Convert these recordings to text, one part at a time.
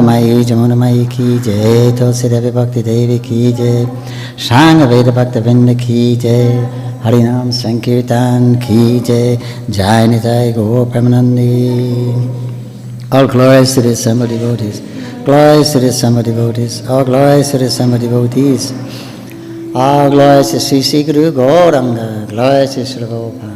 Gangamayi Jamunamayi ki jai, Tulsi Devi Bhakti Devi ki jai, Shanga Veda Bhakta Vrinda ki jai, Harinam Sankirtan ki jai, Jai Nitai Gaur Premanandi. All glories to the assembled devotees. Glories to the assembled devotees. All glories to the assembled devotees. All glories to Sri Sri Guru Gauranga. Glories to Sri Prabhupada.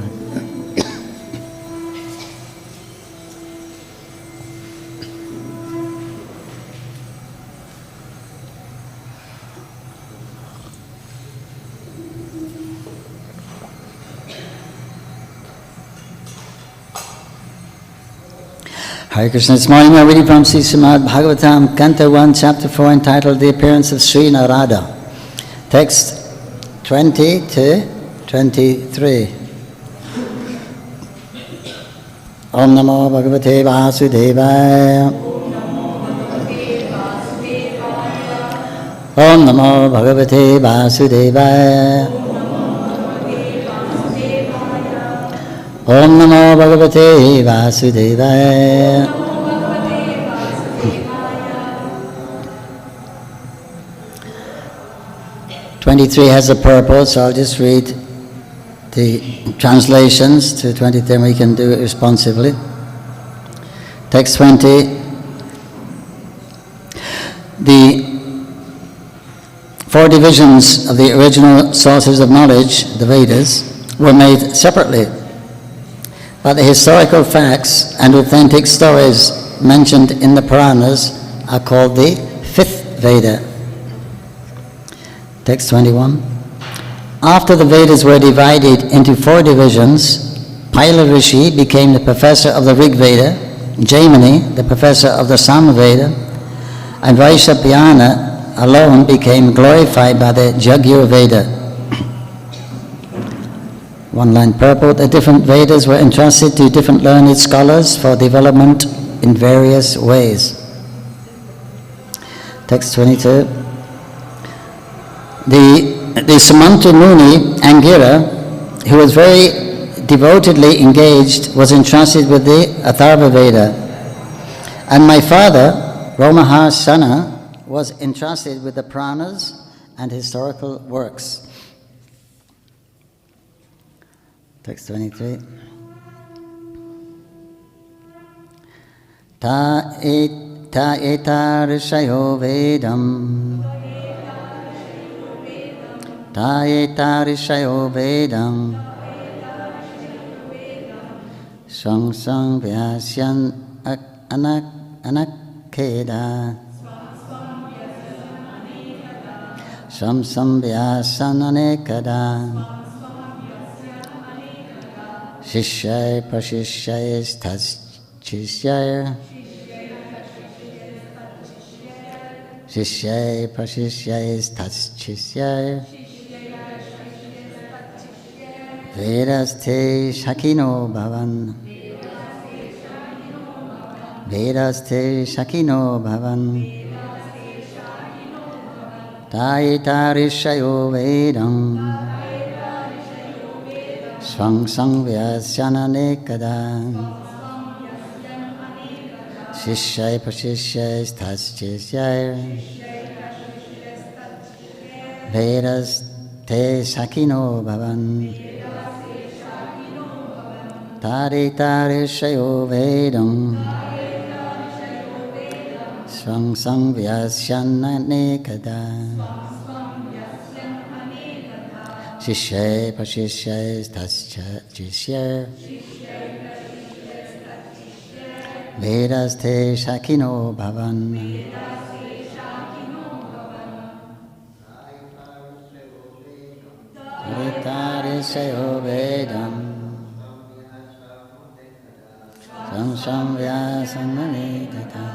Hare Krishna. This morning we are reading from Srimad Bhagavatam, Canto 1, Chapter 4, entitled The Appearance of Sri Narada. Text 20 to 23. Om Namo Bhagavate Vasudevaya. Om Namo Bhagavate Vasudevaya. Om Namo Bhagavate Vasudevaya. 23 has a purport, so I'll just read the translations to 23 and we can do it responsively. Text 20. The 4 divisions of the original sources of knowledge, the Vedas, were made separately. But the historical facts and authentic stories mentioned in the Puranas are called the 5th Veda. Text 21. After the Vedas were divided into 4 divisions, Paila Rishi became the professor of the Rig Veda, Jaimini the professor of the Samaveda, and Vaishapayana alone became glorified by the Jagyur Veda. One-line purport. The different Vedas were entrusted to different learned scholars for development in various ways. Text 22. The Sumanta Muni, Angira, who was very devotedly engaged, was entrusted with the Atharva Veda. And my father, Romaharsana, was entrusted with the Puranas and historical works. Text 23. Ta eta rishayo vedam. Ta eta rishayo vedam. Sang sang vyasyan anakeda. Sam sam vyasyan anekada. Shishay pashishay taschishay. Shishay pashishay taschishay. Vedaste shakino bhavan. Vedaste shakino bhavan. Taitarishayo vedam. Swang sang vyasyananekada. Shishay pashishay taschishay. Vedaste shakino bhavan. Tarishayo vedam. Swang sang vyasyananekada. Shishay pashishay taschishay. Vedaste shakino bhavan. Tarishayo vedam. Swang sang vyasyananekada.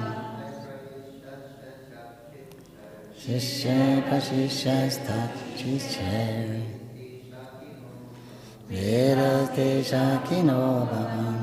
Shishay pashishay taschishay. Vedaste shakino bhavan.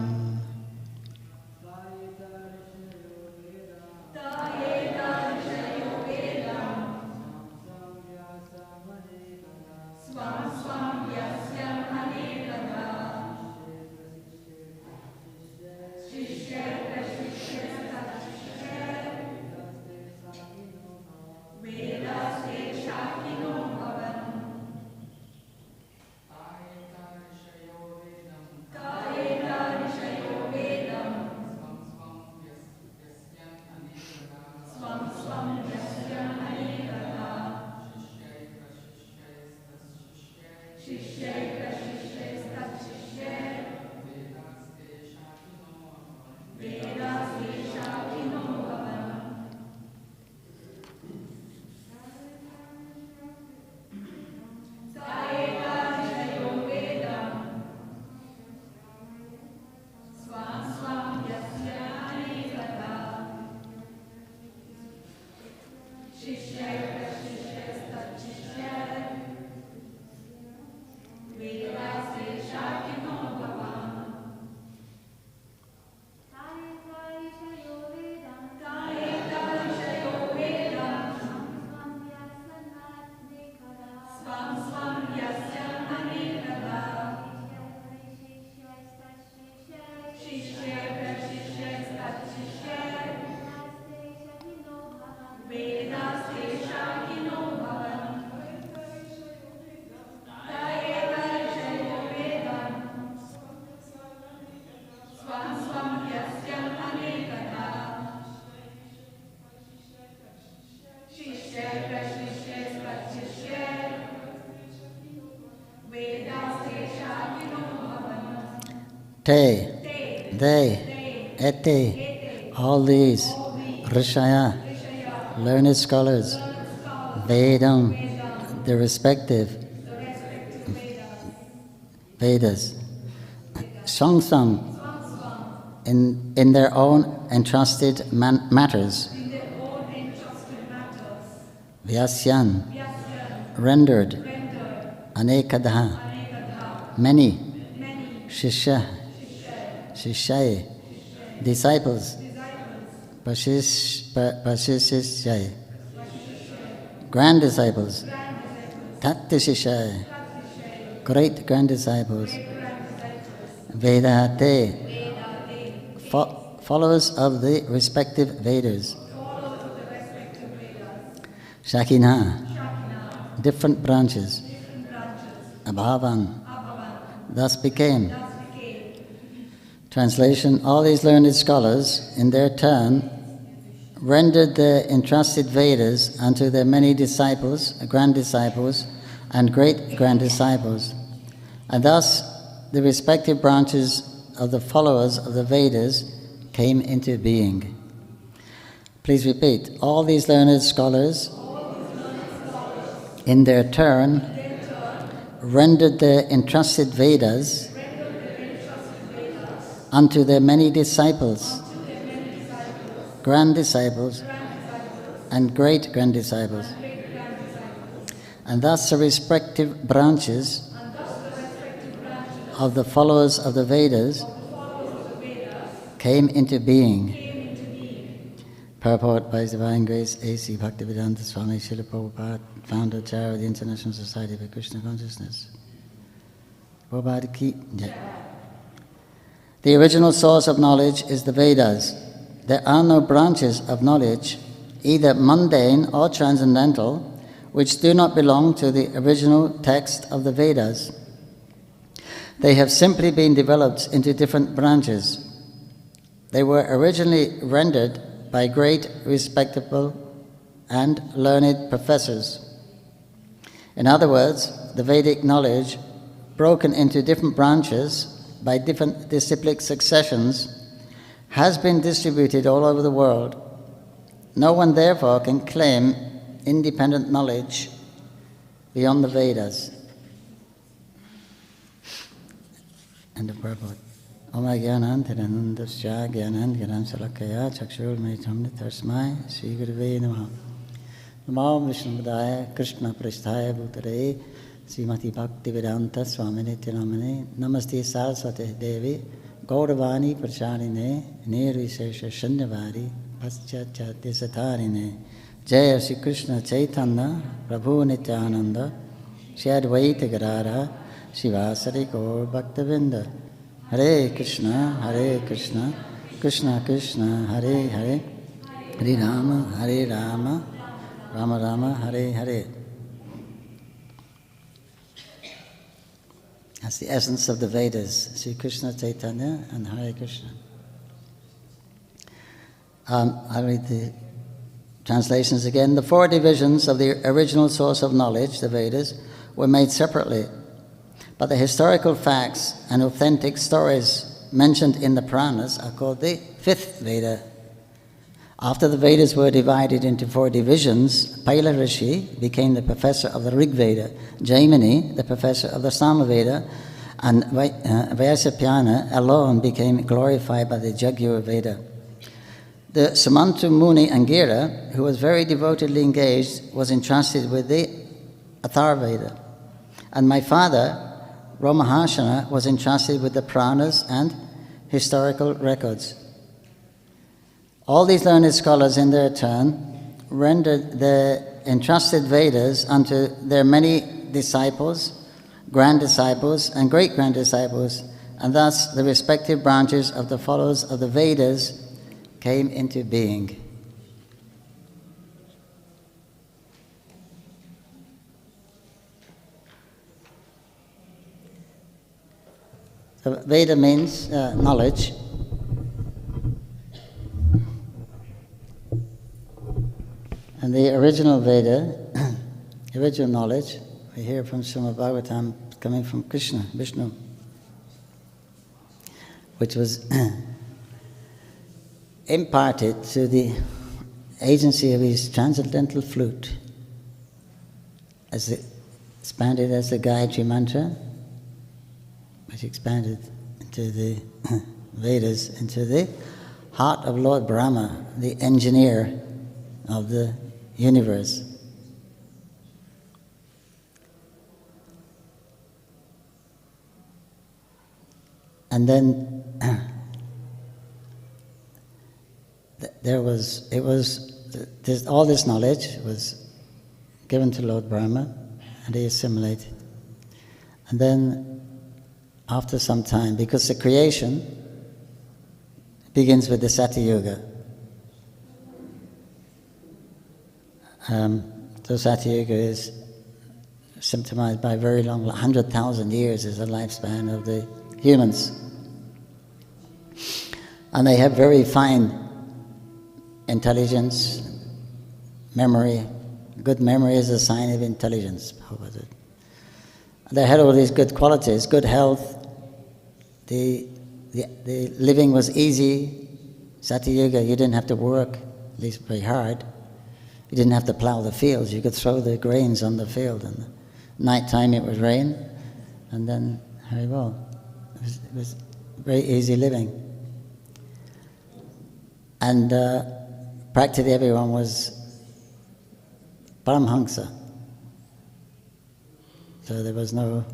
Te, they, ete, all these, Rishaya, learned scholars, Vedam, the respective Vedas, Sangsam, in their own entrusted matters, Vyasyan, rendered, Anekadha, many, Shishya, Shishyaye, disciples, Pashishishyay, grand disciples, Tattishishyay, great grand disciples, Vedate, followers of the respective Vedas, Shakina, different branches, Abhavan, thus became. Translation, all these learned scholars, in their turn, rendered the entrusted Vedas unto their many disciples, grand disciples, and great grand disciples. And thus, the respective branches of the followers of the Vedas came into being. Please repeat, all these learned scholars, in their turn, rendered the entrusted Vedas unto their many disciples, grand disciples, and great grand disciples. And thus the respective branches of the followers of the Vedas came into being. Purport by His Divine Grace A.C. Bhaktivedanta Swami Srila Prabhupada, founder chair of the International Society for Krishna Consciousness. Prabhupada ki jai. The original source of knowledge is the Vedas. There are no branches of knowledge, either mundane or transcendental, which do not belong to the original text of the Vedas. They have simply been developed into different branches. They were originally rendered by great, respectable, and learned professors. In other words, the Vedic knowledge, broken into different branches by different disciplic successions, has been distributed all over the world. No one therefore can claim independent knowledge beyond the Vedas. End of purport. Om Gyanan Tiranandasya Gyanan Gyanan Salakaya Chakshur Maitamni Tarsmai Sri Gurave Namaha. Namo Vishnupadaya Krishna Prasthaya Bhutare Srimati Bhaktivedanta Swami Nityanamane Namaste Saraswate Devi Gauravani Pracharine Nirvishesha Shanyavari Paschachatya Satarine Jaya Shri Krishna Chaitanya Prabhu Nityananda Shri Advaita Gadadhara Shivasari Gaur Bhaktavinda Hare Krishna Krishna Krishna Hare Hare Hare Rama Rama Rama Hare Hare. That's the essence of the Vedas, Sri Krishna Chaitanya and Hare Krishna. I'll read the translations again. The four divisions of the original source of knowledge, the Vedas, were made separately, but the historical facts and authentic stories mentioned in the Puranas are called the fifth Veda. After the Vedas were divided into four divisions, Paila Rishi became the professor of the Rig Veda, Jaimini the professor of the Samaveda, and Vyasapyana alone became glorified by the Jagyur Veda. The Samantu Muni Angira, who was very devotedly engaged, was entrusted with the Atharvaveda. And my father, Ramahashana, was entrusted with the Puranas and historical records. All these learned scholars in their turn rendered the entrusted Vedas unto their many disciples, grand disciples and great-grand disciples, and thus the respective branches of the followers of the Vedas came into being. So Veda means knowledge. And the original Veda, original knowledge, we hear from Srimad Bhagavatam coming from Krishna, Vishnu, which was imparted to the agency of his transcendental flute, as it expanded as the Gayatri Mantra, which expanded into the Vedas, into the heart of Lord Brahma, the engineer of the universe. And then all this knowledge was given to Lord Brahma, and he assimilated. And then, after some time, because the creation begins with the Satyuga. So Satyuga is symptomized by very long, 100,000 years is the lifespan of the humans. And they have very fine intelligence, memory. Good memory is a sign of intelligence. They had all these good qualities, good health. The living was easy. Satyuga, you didn't have to work, at least very hard. You didn't have to plow the fields. You could throw the grains on the field. And nighttime it would rain, and then very well. It was very easy living. And practically everyone was Paramhansa. So there was no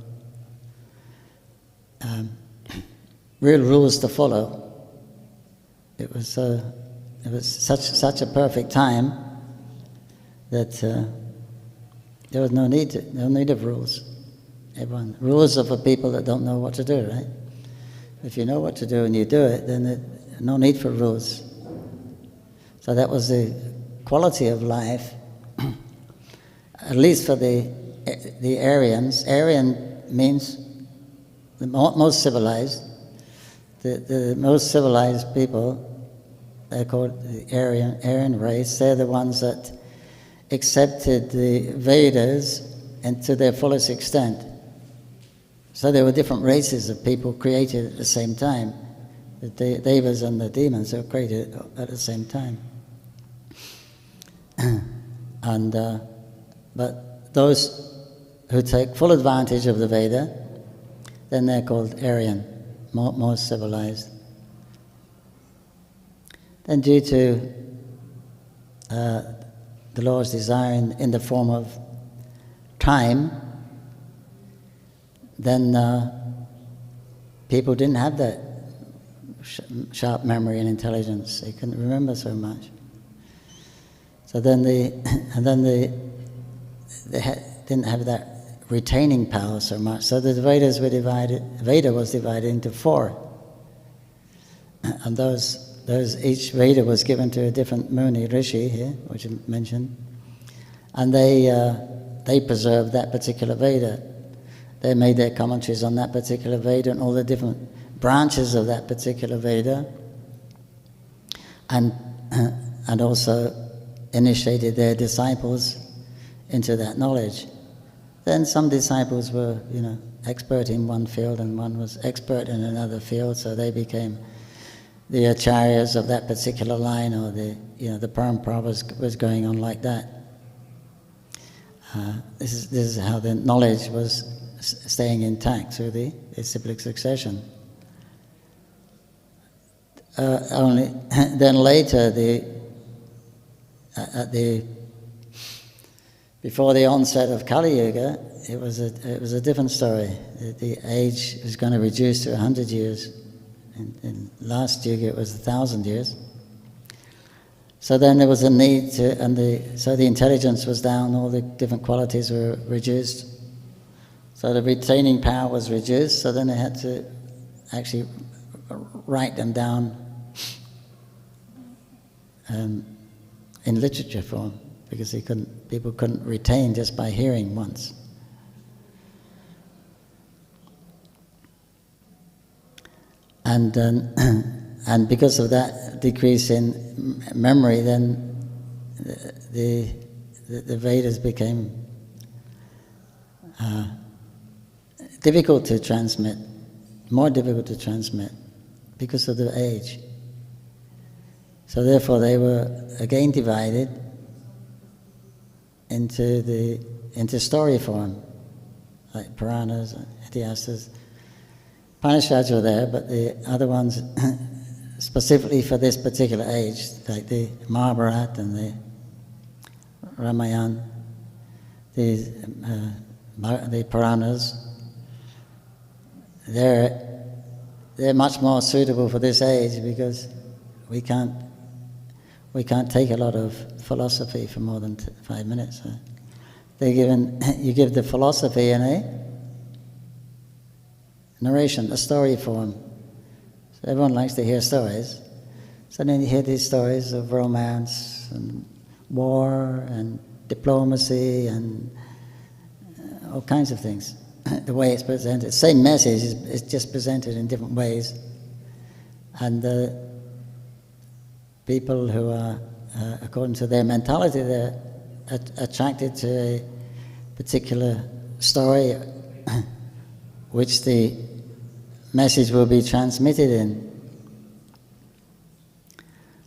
real rules to follow. It was such a perfect time that there was no need of rules. Rules are for people that don't know what to do, right? If you know what to do and you do it, then no need for rules. So that was the quality of life, at least for the Aryans. Aryan means the most civilized. The most civilized people, they're called the Aryan race. They're the ones that accepted the Vedas and to their fullest extent. So there were different races of people created at the same time. The Devas and the demons were created at the same time. But those who take full advantage of the Veda, then they're called Aryan, most civilized. Then due to the Lord's desire in the form of time, then people didn't have that sharp memory and intelligence. They couldn't remember so much. So then they didn't have that retaining power so much. So the Veda was divided into 4. And each Veda was given to a different Muni, Rishi here, which I mentioned. And they preserved that particular Veda. They made their commentaries on that particular Veda and all the different branches of that particular Veda. And also initiated their disciples into that knowledge. Then some disciples were, expert in one field and one was expert in another field, so they became the acharyas of that particular line, or the parampara was going on like that. This is how the knowledge was staying intact through the cyclic succession. only then later before the onset of Kali Yuga, it was a different story. The age was going to reduce to 100 years. In last Yuga it was 1,000 years. So then there was a need to, so the intelligence was down, all the different qualities were reduced. So the retaining power was reduced, so then they had to actually write them down in literature form, because people couldn't retain just by hearing once. And because of that decrease in memory, then the Vedas became difficult to transmit, more difficult to transmit because of the age. So therefore they were again divided into story form, like Puranas, Itihasas. Upanishads were there, but the other ones, specifically for this particular age, like the Mahabharata and the Ramayana, the Puranas, they're much more suitable for this age, because we can't take a lot of philosophy for more than 5 minutes. So you give the philosophy in a narration, a story form. So everyone likes to hear stories. So then you hear these stories of romance and war and diplomacy and all kinds of things. The way it's presented, same message is just presented in different ways. And people who are, according to their mentality, they're attracted to a particular story which the message will be transmitted in.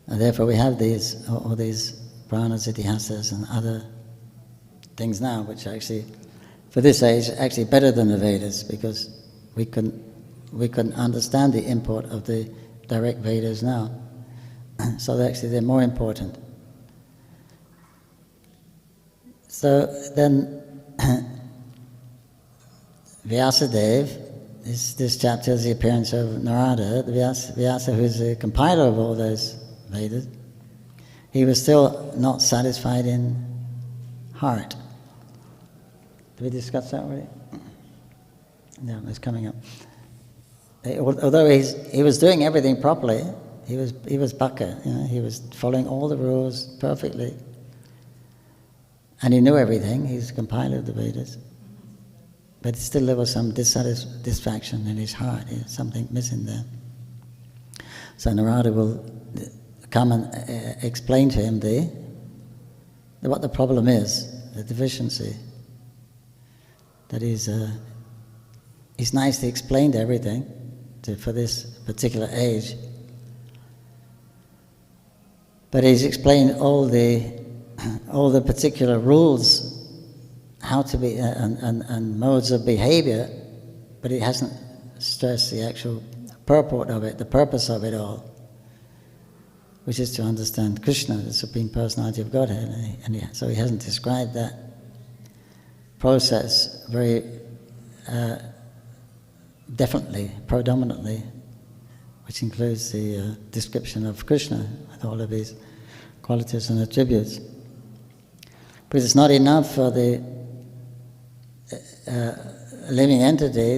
And therefore we have all these Puranas, Itihasas and other things now, which are actually, for this age, actually better than the Vedas, because we couldn't understand the import of the direct Vedas now. So actually they're more important. So then Vyasadeva, this chapter is the appearance of Narada, Vyasa, who's the compiler of all those Vedas. He was still not satisfied in heart. Did we discuss that already? No, it's coming up. Although he was doing everything properly, he was bhakka, he was following all the rules perfectly. And he knew everything, he's a compiler of the Vedas. But still there was some dissatisfaction in his heart, there's something missing there. So Narada will come and explain to him what the problem is, the deficiency. That he's nicely explained everything for this particular age. But he's explained all the particular rules, how to be and modes of behavior, but he hasn't stressed the actual purport of it, the purpose of it all, which is to understand Krishna, the Supreme Personality of Godhead. So he hasn't described that process very definitely, predominantly, which includes the description of Krishna with all of his qualities and attributes. Because it's not enough for the living entity,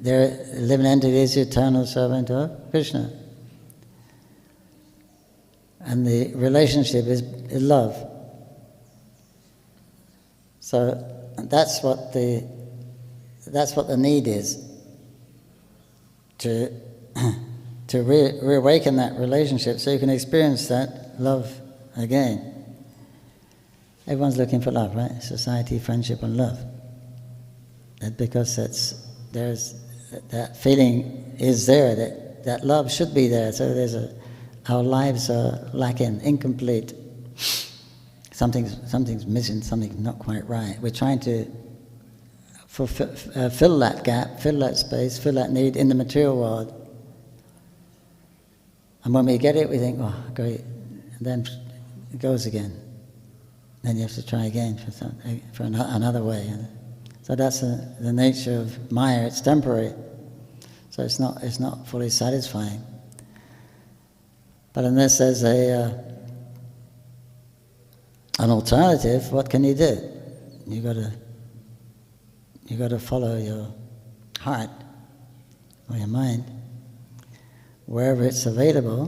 their living entity is the eternal servant of Krishna. And the relationship is love. So that's what the need is, to reawaken that relationship so you can experience that love again. Everyone's looking for love, right? Society, friendship and love. Because that feeling is there, that love should be there. So our lives are lacking, incomplete. Something's missing, something's not quite right. We're trying to fill that gap, fill that space, fill that need in the material world. And when we get it, we think, oh, great. And then it goes again. Then you have to try again for another way. So that's the nature of Maya. It's temporary. So it's not fully satisfying. But unless there's an alternative, what can you do? You got to follow your heart or your mind. Wherever it's available,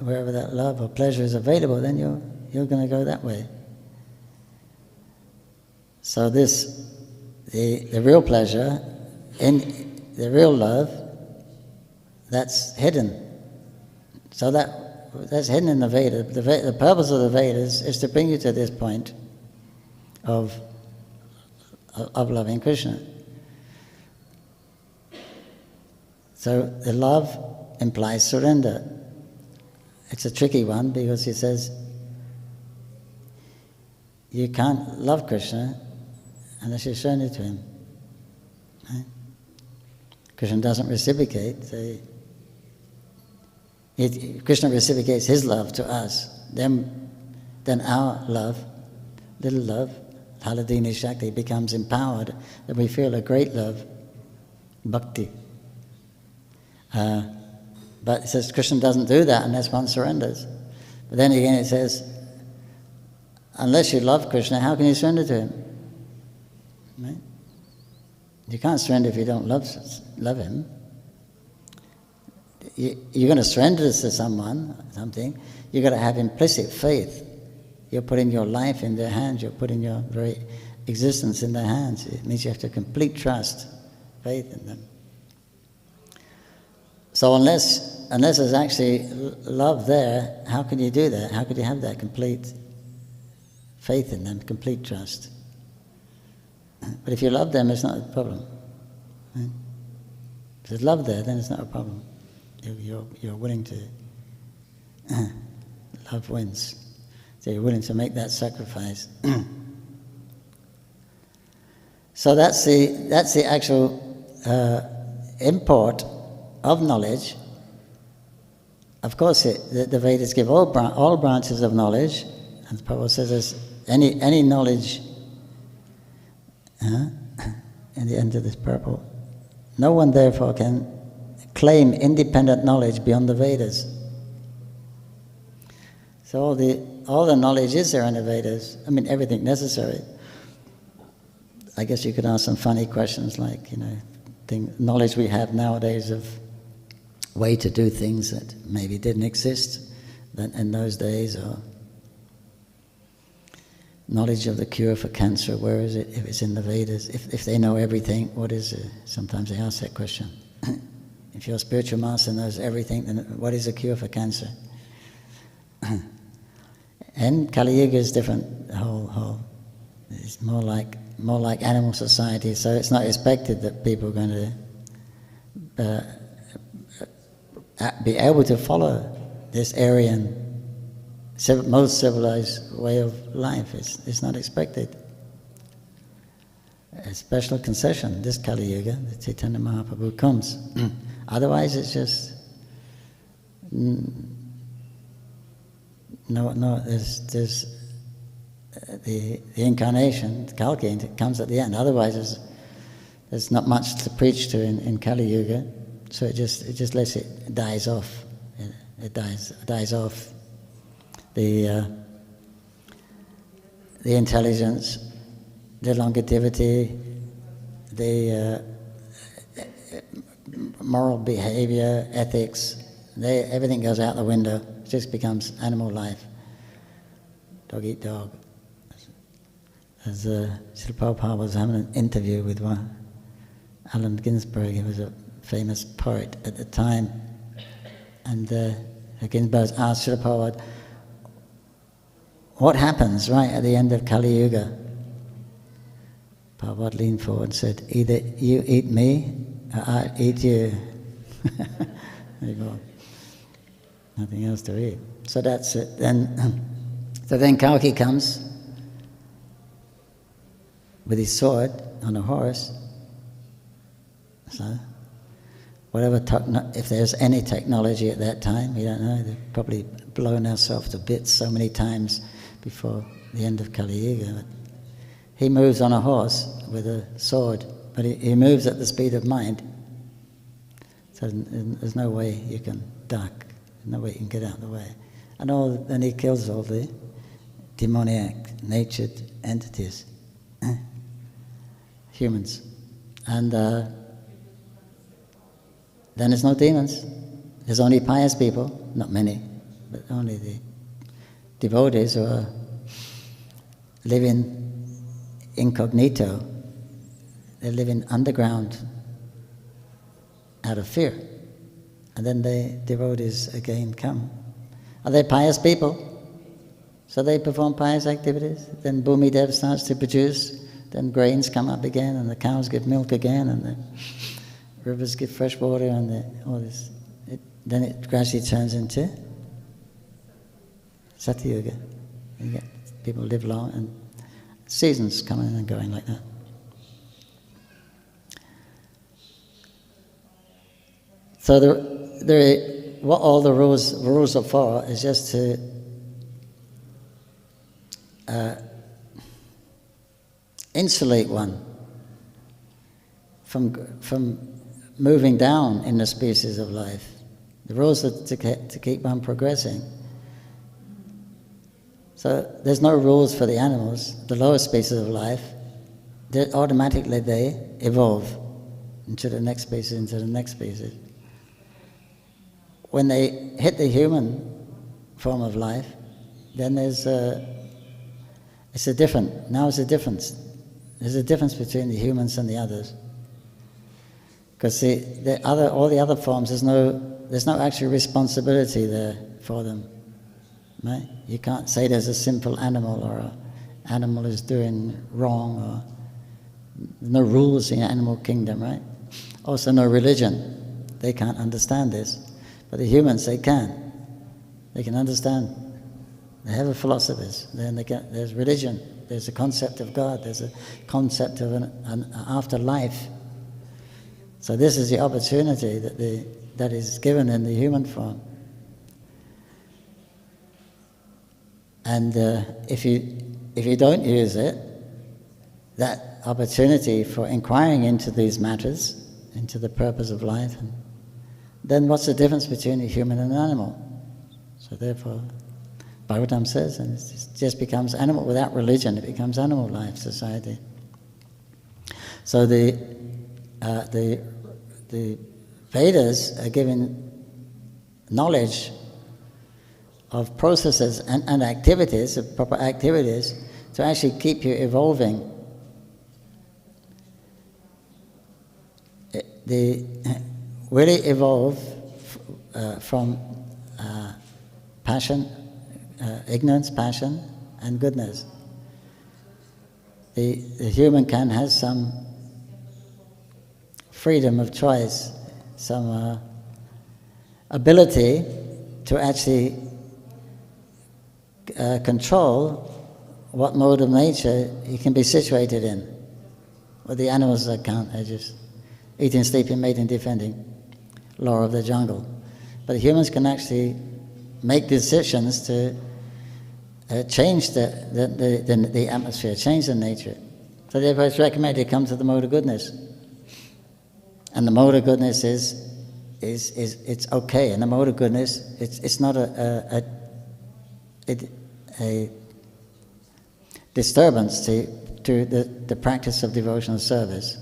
wherever that love or pleasure is available, then you're going to go that way. So the real pleasure, in the real love, that's hidden. So that's hidden in the Veda. The purpose of the Vedas is to bring you to this point of loving Krishna. So the love implies surrender. It's a tricky one because he says you can't love Krishna unless you surrender to him. Right? Krishna doesn't reciprocate. So Krishna reciprocates his love to us. Then our love, little love, Haladini Shakti, becomes empowered, that we feel a great love, bhakti. But it says Krishna doesn't do that unless one surrenders. But then again it says, unless you love Krishna, how can you surrender to him? Right? You can't surrender if you don't love him. You're going to surrender to something, you've got to have implicit faith. You're putting your life in their hands, you're putting your very existence in their hands. It means you have to have complete trust, faith in them. So unless there's actually love there, how can you do that? How could you have that complete faith in them, complete trust? But if you love them, it's not a problem. Right? If there's love there, then it's not a problem. You're willing to love wins. So you're willing to make that sacrifice. So that's the actual import of knowledge. Of course, the Vedas give all branches of knowledge, and Prabhu says there's any knowledge. In the end of this purport, no one therefore can claim independent knowledge beyond the Vedas. So all the knowledge is there in the Vedas. I mean, everything necessary. I guess you could ask some funny questions like, knowledge we have nowadays of way to do things that maybe didn't exist in those days, or knowledge of the cure for cancer, where is it? If it's in the Vedas, if they know everything, what is it? Sometimes they ask that question. If your spiritual master knows everything, then what is the cure for cancer? And Kali Yuga is different. It's more like animal society. So it's not expected that people are going to be able to follow this Aryan, most civilized way of life. It's not expected. A special concession, this Kali Yuga, the Chaitanya Mahaprabhu comes. Otherwise it's just there's the incarnation, Kalki, comes at the end. Otherwise there's not much to preach to in Kali Yuga, so it just lets it dies off. It dies off. The intelligence, the longevity, the moral behavior, ethics, everything goes out the window. It just becomes animal life. Dog eat dog. As Srila Prabhupada was having an interview with Allen Ginsberg, he was a famous poet at the time, and Ginsberg asked Srila Prabhupada, what happens right at the end of Kali Yuga? Prabhupada leaned forward and said, either you eat me or I eat you. There you go. Nothing else to eat. So that's it. So then Kalki comes with his sword on a horse. So if there's any technology at that time, we don't know. They've probably blown ourselves to bits so many times before the end of Kali Yuga. But he moves on a horse with a sword, but he moves at the speed of mind. So there's no way you can duck, no way you can get out of the way. And then he kills all the demoniac, natured entities, humans. And then there's no demons. There's only pious people, not many, but only the devotees who are living incognito. They're living underground out of fear. And then the devotees again come. Are they pious people? So they perform pious activities. Then Bhumi Dev starts to produce. Then grains come up again, and the cows give milk again, and the rivers give fresh water, and all this. Then it gradually turns into Satyuga. You get people live long, and seasons coming and going like that. So what all the rules are for is just to insulate one from moving down in the species of life. The rules are to keep on progressing. So there's no rules for the animals, the lower species of life. Automatically they evolve into the next species. When they hit the human form of life, then it's a difference. There's a difference between the humans and the others. Because all the other forms, there's no actual responsibility there for them, right? You can't say there's a simple animal or an animal is doing wrong, or no rules in the animal kingdom, right? Also no religion. They can't understand this. But the humans, they can. They can understand. They have philosophers. Then there's religion. There's a concept of God. There's a concept of an afterlife. So this is the opportunity that is given in the human form. And if you don't use it, that opportunity for inquiring into these matters, into the purpose of life, then what's the difference between a human and an animal? So therefore, Bhagavatam says, and it just becomes animal without religion. It becomes animal life society. So the Vedas are giving knowledge of processes and activities, of proper activities, to actually keep you evolving. Really evolve from passion, ignorance, passion, and goodness. The human has some freedom of choice, some ability to actually control what mode of nature he can be situated in. Well, the animals that can't, they're just eating, sleeping, mating, defending, law of the jungle. But humans can actually make decisions to change the atmosphere, change the nature. So therefore it's recommended to come to the mode of goodness. And the mode of goodness is it's okay. And the mode of goodness, it's not a disturbance to the practice of devotional service.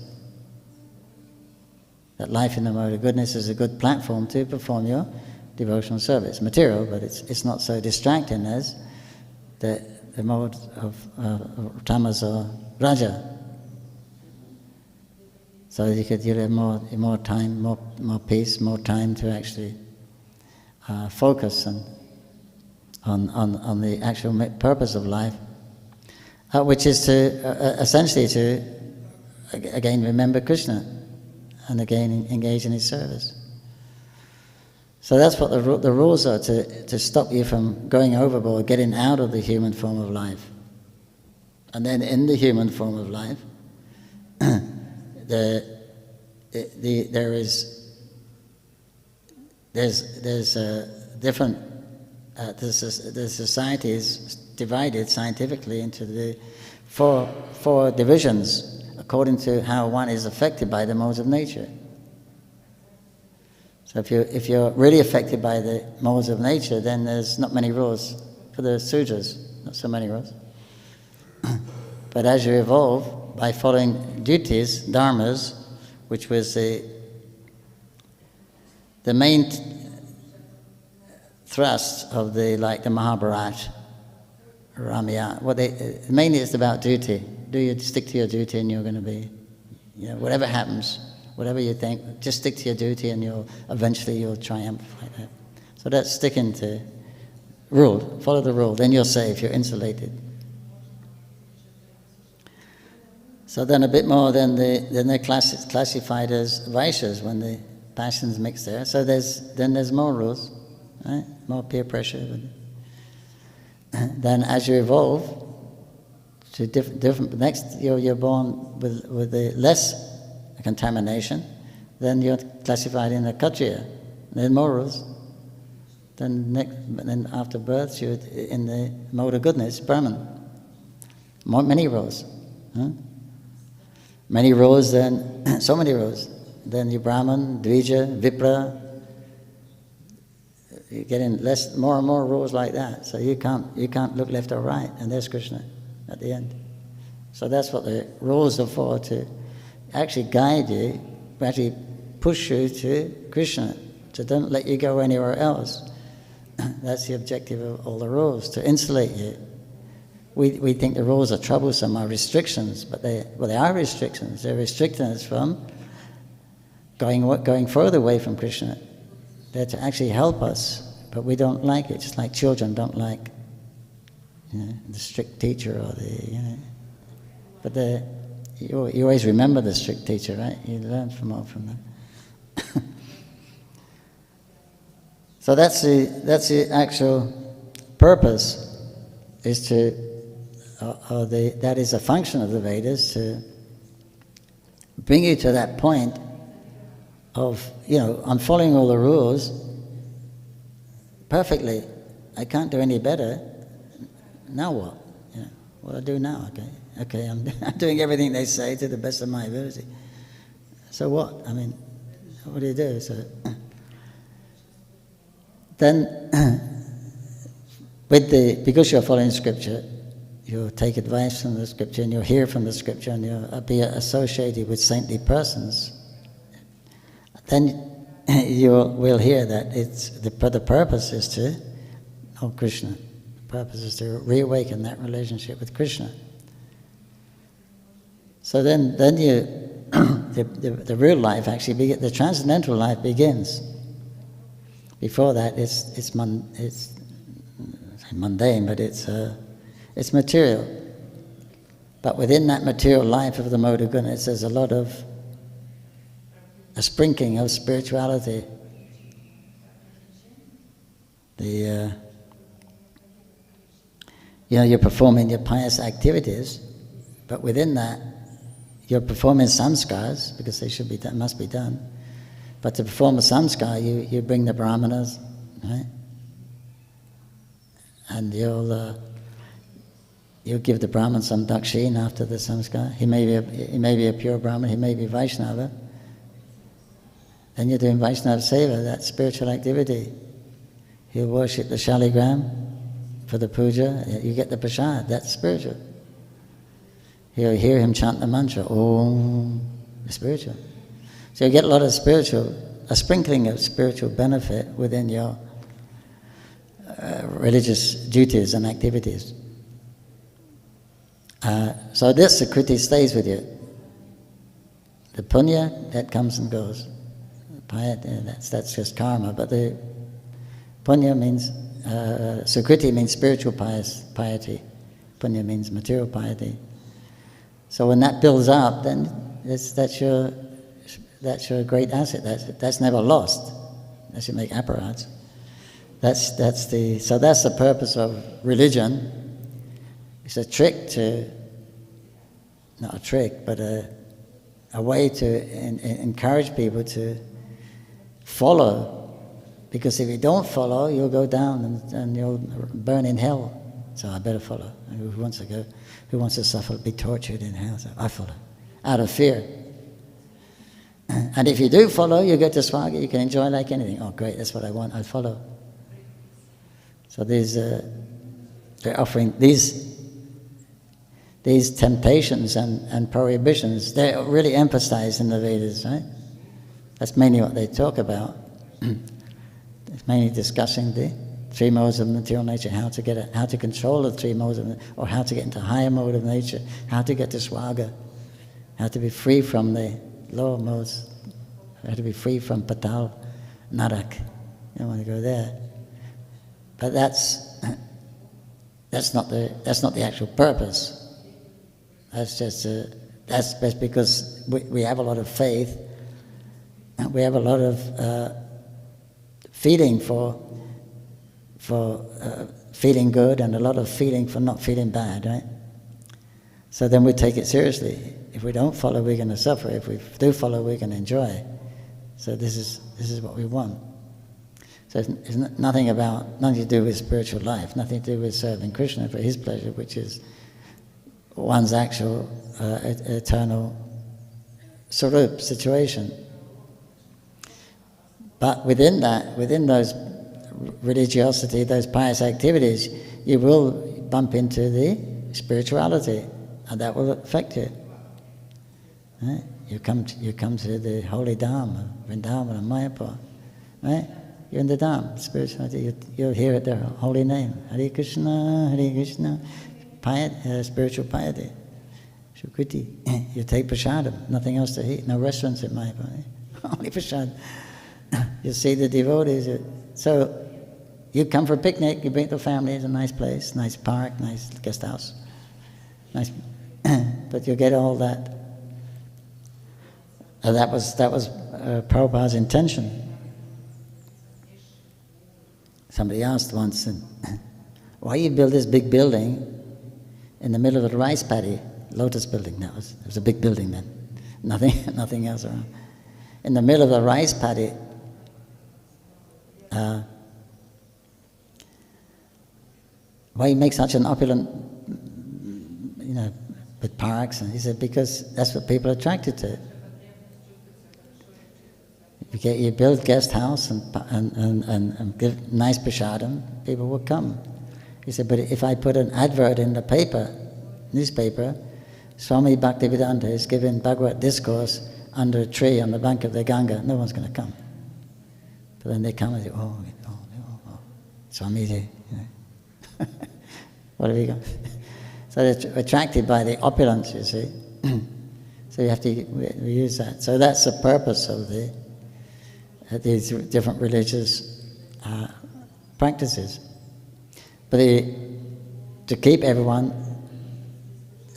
That life in the mode of goodness is a good platform to perform your devotional service. Material, but it's not so distracting as the mode of tamas or raja. So you have more time, more peace, more time to actually focus on the actual purpose of life, which is to essentially to again remember Krishna and again engage in his service. So that's what the rules are, to stop you from going overboard, getting out of the human form of life. And then in the human form of life, there is there's different. The society is divided scientifically into the four divisions according to how one is affected by the modes of nature. So if you're really affected by the modes of nature, then there's not many rules for the sutras, not so many rules. But as you evolve by following duties, dharmas, which was the main thrust of the Mahabharata, Ramayana. Mainly it's about duty. Do you stick to your duty and you're going to be, whatever happens, whatever you think, just stick to your duty and eventually you'll triumph like that. So that's sticking to rule, follow the rule, then you're safe, you're insulated. So then a bit more, then they're classified as Vaishyas when the passions mix there. So there's more rules, right? More peer pressure. Then as you evolve to different next you're born with the less contamination, then you're classified in the Kshatriya. Then more rules. Then after birth you're in the mode of goodness, Brahman. Many rules. Huh? Many rules, then so many rules. Then you Brahman, Dvija, Vipra. You're getting more and more rules like that. So you can't look left or right, and there's Krishna at the end. So that's what the rules are for, to actually guide you, actually push you to Krishna, to don't let you go anywhere else. That's the objective of all the rules, to insulate you. We think the rules are troublesome, are restrictions, but they are restrictions. They're restricting us from going further away from Krishna. They're to actually help us, but we don't like it. Just like children don't like, the strict teacher or the, But you always remember the strict teacher, right? You learn from them. So that's the actual purpose, is to. That is a function of the Vedas, to bring you to that point of, I'm following all the rules perfectly. I can't do any better. Now what? What do I do now? Okay, I'm doing everything they say to the best of my ability. So what? I mean, what do you do? So then, because you're following Scripture, you'll take advice from the Scripture, and you'll hear from the Scripture, and you'll be associated with saintly persons. Then we'll hear that the purpose is to know Krishna. The purpose is to reawaken that relationship with Krishna. So then the real life actually the transcendental life begins. Before that, it's mundane, but it's material. But within that material life of the mode of goodness, there's a sprinkling of spirituality. You're performing your pious activities, but within that, you're performing samskars, because they must be done. But to perform a samskar, you bring the brahmanas, right? And you'll give the brahman some dakshin after the samskar. He may be a pure brahman, he may be Vaishnava. Then you're doing Vaishnava seva, that spiritual activity. He'll worship the shaligram for the puja. You get the prasad, that's spiritual. You'll hear him chant the mantra, Om, spiritual. So you get a sprinkling of spiritual benefit within your religious duties and activities. So this Sukriti stays with you. The punya, that comes and goes. That's just karma, but the punya means, Sukriti means spiritual piety. Punya means material piety. So when that builds up, then that's your great asset. That's never lost. Unless you make apparats. That's the purpose of religion. It's a trick not a trick, but a way to encourage people to follow Because if you don't follow, you'll go down and you'll burn in hell. So I better follow. Who wants to suffer, be tortured in hell? So I follow, out of fear. And if you do follow, you get to Swaga, you can enjoy like anything. Oh, great, that's what I want, I'll follow. So they're offering these temptations and prohibitions. They're really emphasized in the Vedas, right? That's mainly what they talk about. It's mainly discussing the three modes of material nature, how to control the three modes or how to get into higher mode of nature, how to get to Swaga, how to be free from the lower modes, how to be free from Patal, Narak. You don't want to go there. But that's not the actual purpose. That's just that's because we have a lot of faith, and we have a lot of feeling for feeling good, and a lot of feeling for not feeling bad, right? So then we take it seriously. If we don't follow, we're going to suffer. If we do follow, we're going to enjoy. So this is what we want. So it's nothing to do with spiritual life, nothing to do with serving Krishna for his pleasure, which is one's actual eternal sarup situation. But within those religiosity, those pious activities, you will bump into the spirituality, and that will affect you. Right? You come to the holy Dham of Vrindavan and Mayapur, right? You're in the Dham, spirituality. You'll hear it, their holy name, Hare Krishna, spiritual piety, Shukriti. You take prasadam, nothing else to eat, no restaurants at Mayapur, only prasadam. You see the devotees. So you come for a picnic, you bring the family, it's a nice place, nice park, nice guest house, nice. But you get all that. And that was Prabhupada's intention. Somebody asked once, why you build this big building in the middle of the rice paddy, lotus building? It was a big building then, nothing else around. In the middle of the rice paddy, why you make such an opulent, with parks? And he said, because that's what people are attracted to. You build guest house and give nice prasadam, people will come. He said, but if I put an advert in the newspaper, Swami Bhaktivedanta is giving Bhagavad discourse under a tree on the bank of the Ganga, no one's going to come. But then they come and say, oh, Swamiji, what have you got? So they're attracted by the opulence, you see. So you have to use that. So that's the purpose of these different religious practices. But to keep everyone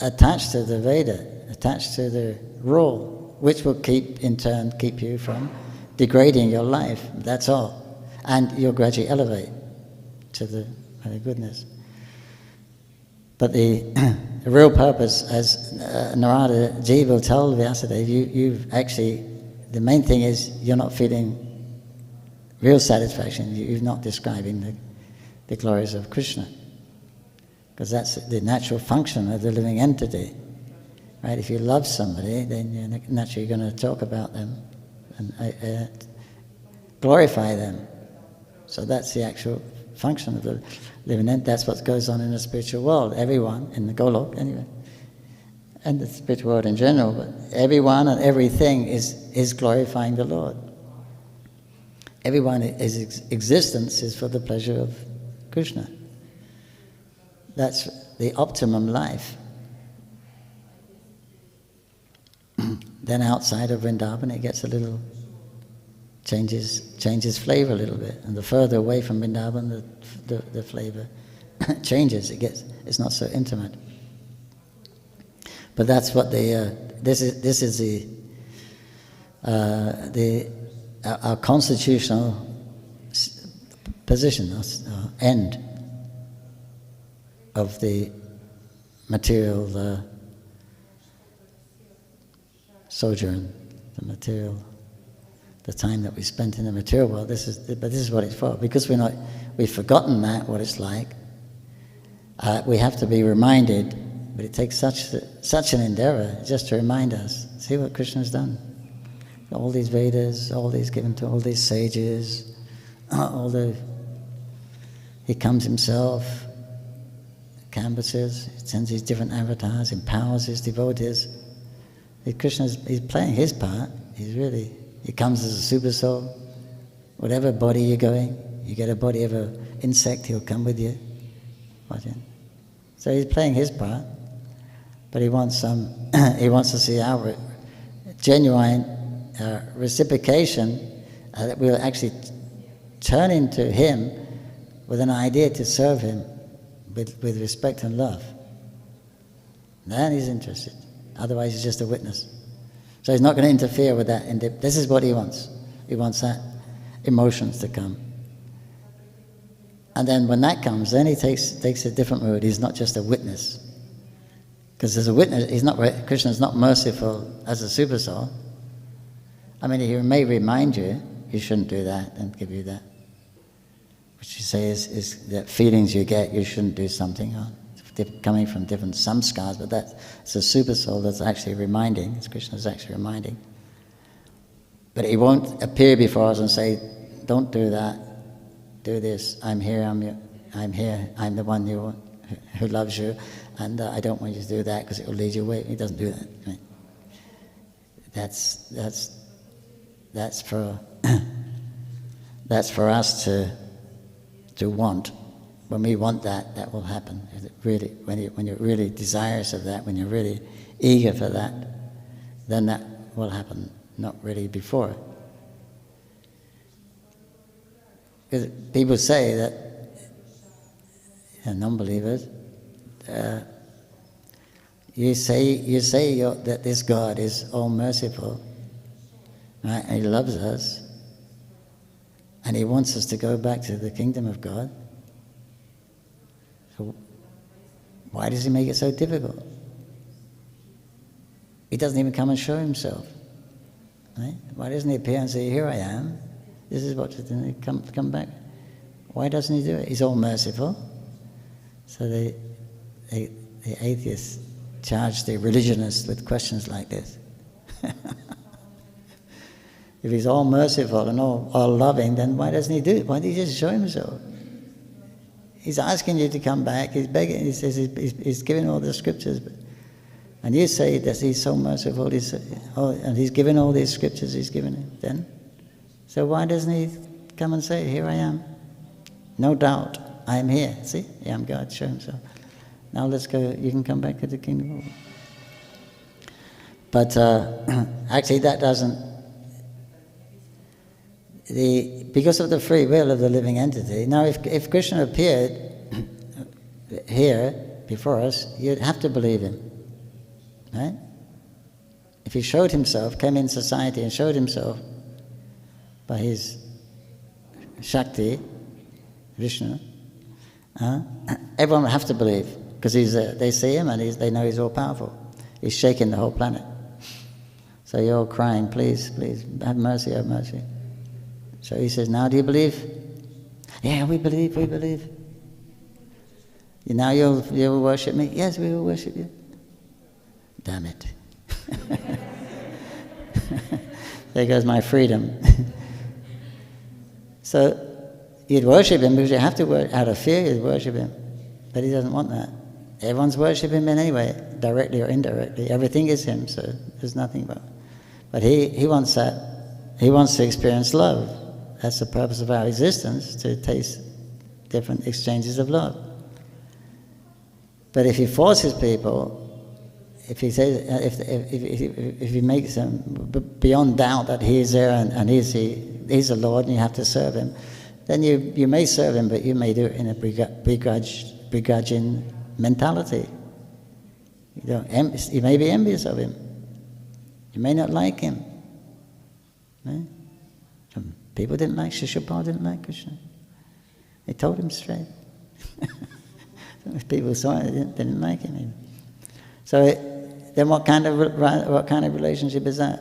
attached to the Veda, attached to the rule, which will in turn keep you from degrading your life. That's all. And you'll gradually elevate to the goodness. But the real purpose, as Narada Ji will tell Vyasadeva, you've actually, the main thing is you're not feeling real satisfaction. You're not describing the glories of Krishna. Because that's the natural function of the living entity. Right? If you love somebody, then you're naturally going to talk about them and glorify them. So that's the actual function of the living entity. That's what goes on in the spiritual world. Everyone, in the Golok anyway, and the spiritual world in general, but everyone and everything is glorifying the Lord. Everyone's existence is for the pleasure of Krishna. That's the optimum life. Then outside of Vrindavan, it gets a little changes flavor a little bit, and the further away from Vrindavan, the flavor changes. It's not so intimate. But that's what this is our constitutional position, our end of the material sojourn, the material the time that we spent in the material world. This is what it's for. Because we've forgotten that, what it's like. We have to be reminded, but it takes such an endeavor just to remind us. See what Krishna's done. All these Vedas, all these given to all these sages, he comes himself, canvasses, sends his different avatars, empowers his devotees. He's playing his part. He comes as a super soul. Whatever body you're going, you get a body of an insect, he'll come with you. So he's playing his part, but he wants to see our genuine reciprocation, that we'll actually turn into him with an idea to serve him with respect and love. Then he's interested. Otherwise he's just a witness. So he's not going to interfere with that. This is what he wants. He wants that emotions to come. And then when that comes, then he takes a different mood. He's not just a witness. Because as a witness, Krishna's not merciful as a super soul. I mean, he may remind you shouldn't do that and give you that. Which you say is that feelings you get, you shouldn't do something. Coming from different samskars, but that's a super soul that's actually reminding. Krishna's actually reminding. But he won't appear before us and say, don't do that, do this, I'm here, I'm the one who loves you, and I don't want you to do that because it will lead you away. He doesn't do that. Right? That's for us to want. When we want that, that will happen. When you're really desirous of that, when you're really eager for that, then that will happen, not really before. Because people say that, non-believers, you say that this God is all merciful, right? And he loves us, and he wants us to go back to the kingdom of God. So why does he make it so difficult? He doesn't even come and show himself. Right? Why doesn't he appear and say, here I am, this is what to do, come back? Why doesn't he do it? He's all merciful. So the atheists charge the religionists with questions like this. If he's all merciful and all loving, then why doesn't he do it? Why doesn't he just show himself? He's asking you to come back. He's begging. He says he's giving all the scriptures, and you say that he's so merciful. And he's given all these scriptures. He's given it. Then, so why doesn't he come and say, "Here I am"? No doubt, I am here. See, I am God. Show himself. Now let's go. You can come back to the kingdom of God. But actually, that doesn't. Because of the free will of the living entity. Now, if Krishna appeared here before us, you'd have to believe him, right? If he showed himself, came in society and showed himself by his Shakti, Vishnu, everyone would have to believe, because they see him and they know he's all powerful. He's shaking the whole planet. So you're all crying, please, please, have mercy, have mercy. So he says, now do you believe? Yeah, we believe. Now you'll worship me? Yes, we will worship you. Damn it. There goes my freedom. So you'd worship him because you have to worship. Out of fear you'd worship him. But he doesn't want that. Everyone's worshiping him anyway, directly or indirectly. Everything is him, so there's nothing but. But he wants that. He wants to experience love. That's the purpose of our existence, to taste different exchanges of love. But if he forces people, if he says, if he makes them beyond doubt that he is there and he's the Lord and you have to serve him, then you may serve him, but you may do it in a begrudging mentality. You may be envious of him. You may not like him. Right? People didn't like Shishupal, didn't like Krishna. They told him straight. People saw it, they didn't like him even. So then what kind of relationship is that?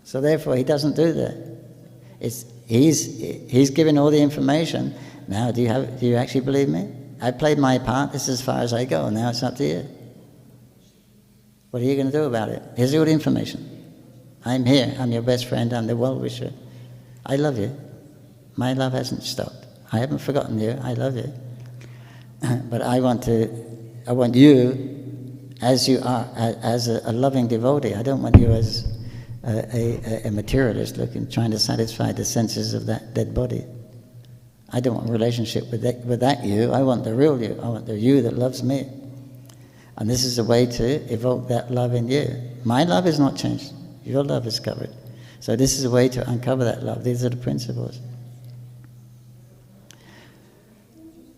So therefore he doesn't do that. He's given all the information. Now, do you actually believe me? I played my part. This is as far as I go. Now it's up to you. What are you going to do about it? Here's all the information. I'm here. I'm your best friend. I'm the well-wisher. I love you. My love hasn't stopped. I haven't forgotten you. I love you. But I want you as you are, as a loving devotee. I don't want you as a materialist trying to satisfy the senses of that dead body. I don't want a relationship with that you. I want the real you. I want the you that loves me. And this is a way to evoke that love in you. My love is not changed. Your love is covered. So this is a way to uncover that love. These are the principles.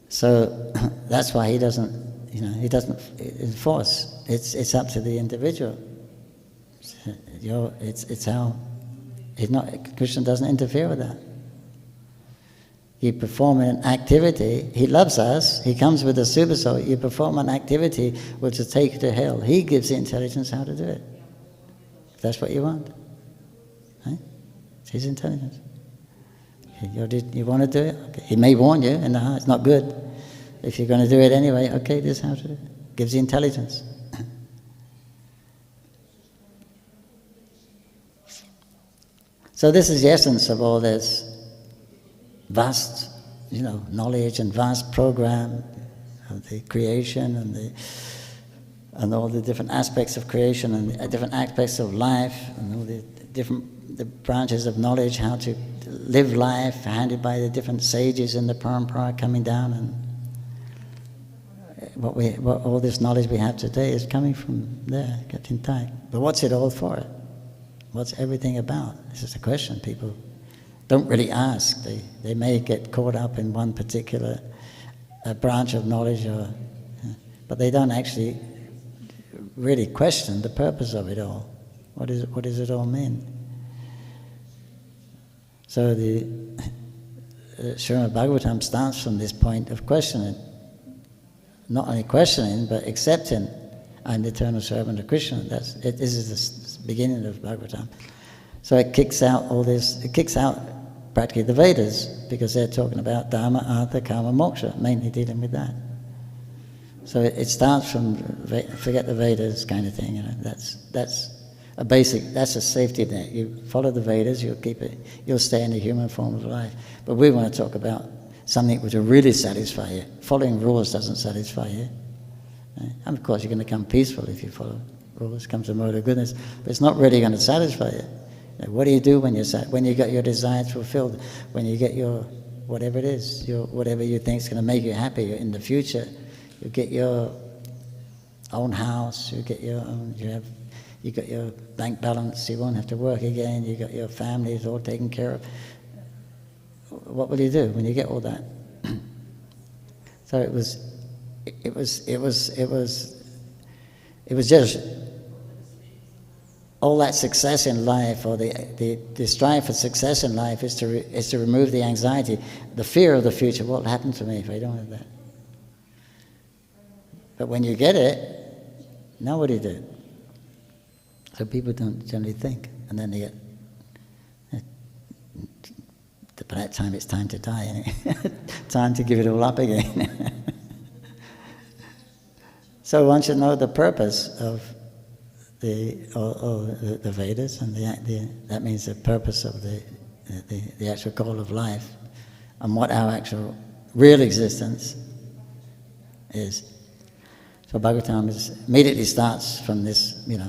So that's why he doesn't enforce. It's up to the individual. Krishna doesn't interfere with that. You perform an activity, he loves us, he comes with a super soul, you perform an activity which will take you to hell. He gives the intelligence how to do it. If that's what you want. Right? It's his intelligence. You want to do it? Okay. He may warn you in the heart, it's not good. If you're going to do it anyway, okay, this is how to do it. Gives the intelligence. So this is the essence of all this vast, knowledge and vast program of the creation and all the different aspects of creation and the different aspects of life and all the branches of knowledge, how to live life, handed by the different sages in the parampara coming down, and what all this knowledge we have today is coming from there, kept intact. But what's it all for? What's everything about? This is the question people don't really ask. They may get caught up in one particular branch of knowledge, but they don't actually really question the purpose of it all. What does it all mean? So the Srimad Bhagavatam starts from this point of questioning. Not only questioning, but accepting I'm the eternal servant of Krishna. This is the beginning of Bhagavatam. So it kicks out all this, it kicks out practically the Vedas, because they're talking about Dhamma, Artha, Kama, Moksha, mainly dealing with that. So it starts from forget the Vedas kind of thing. That's a basic. That's a safety net. You follow the Vedas, you'll keep it. You'll stay in the human form of life. But we want to talk about something which will really satisfy you. Following rules doesn't satisfy you. Right? And of course, you're going to become peaceful if you follow rules. Comes a mode of goodness, but it's not really going to satisfy you. What do you do when you get your desires fulfilled? When you get your whatever it is, whatever you think is going to make you happy in the future, you get your own house. You get your own. You got your bank balance. You won't have to work again. You got your family is all taken care of. What will you do when you get all that? So it was just all that success in life, or the strive for success in life, is to remove the anxiety, the fear of the future. What will happen to me if I don't have that? But when you get it, now what do you do? So people don't generally think, and then they get. By that time, it's time to die, isn't it? Time to give it all up again. So one should know the purpose of the Vedas, and that means the purpose of the actual goal of life, and what our actual real existence is. So Bhagavatam immediately starts from this. It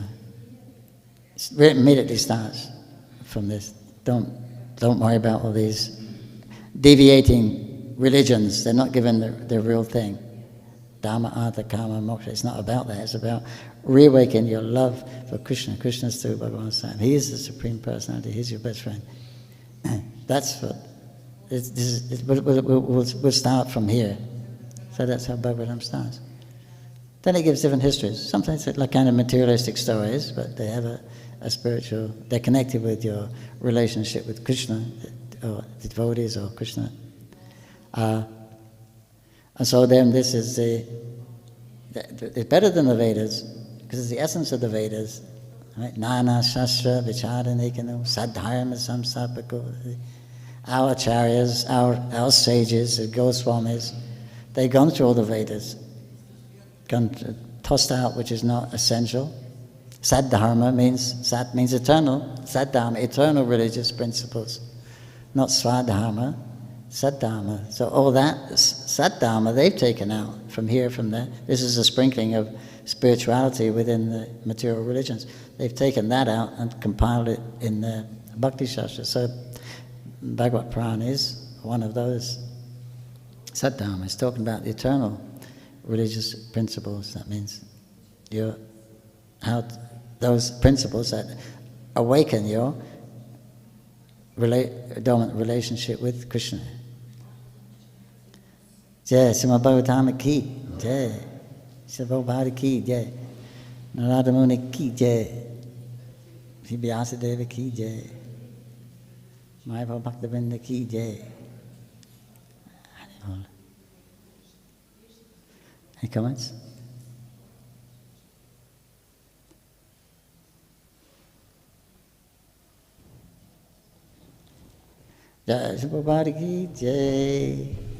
immediately starts from this. Don't worry about all these deviating religions. They're not given the real thing. Dhamma, Artha, Kama, Moksha. It's not about that. It's about reawakening your love for Krishna. Krishna's through Bhagavan Sam. He is the Supreme Personality. He's your best friend. That's what. We'll start from here. So that's how Bhagavatam starts. Then it gives different histories. Sometimes it's like kind of materialistic stories, but they have a spiritual. They're connected with your relationship with Krishna, or the devotees, or Krishna. And so then this is it's better than the Vedas, because it's the essence of the Vedas. Right? Nana Shastra Vicharanikano Sadharma Samsapako. Our acharyas, our sages, the Goswamis, they've gone through all the Vedas, tossed out which is not essential. Saddharma means, sat means eternal, saddharma, eternal religious principles, not swadharma, saddharma. So all that, saddharma, they've taken out from here, from there. This is a sprinkling of spirituality within the material religions. They've taken that out and compiled it in the Bhakti Shastra. So Bhagavad Purana is one of those. Saddharma is talking about the eternal religious principles. That means those principles that awaken your dominant relationship with Krishna. Jai Srimad Bhagavatam ki jai, Srimad Bhagavatam ki jai, Narada Muni ki jai, Vyasadeva ki jai, Mayapur Bhaktivinoda ki jai. Any comments? Jai Srimad Bhagavatam ki jai.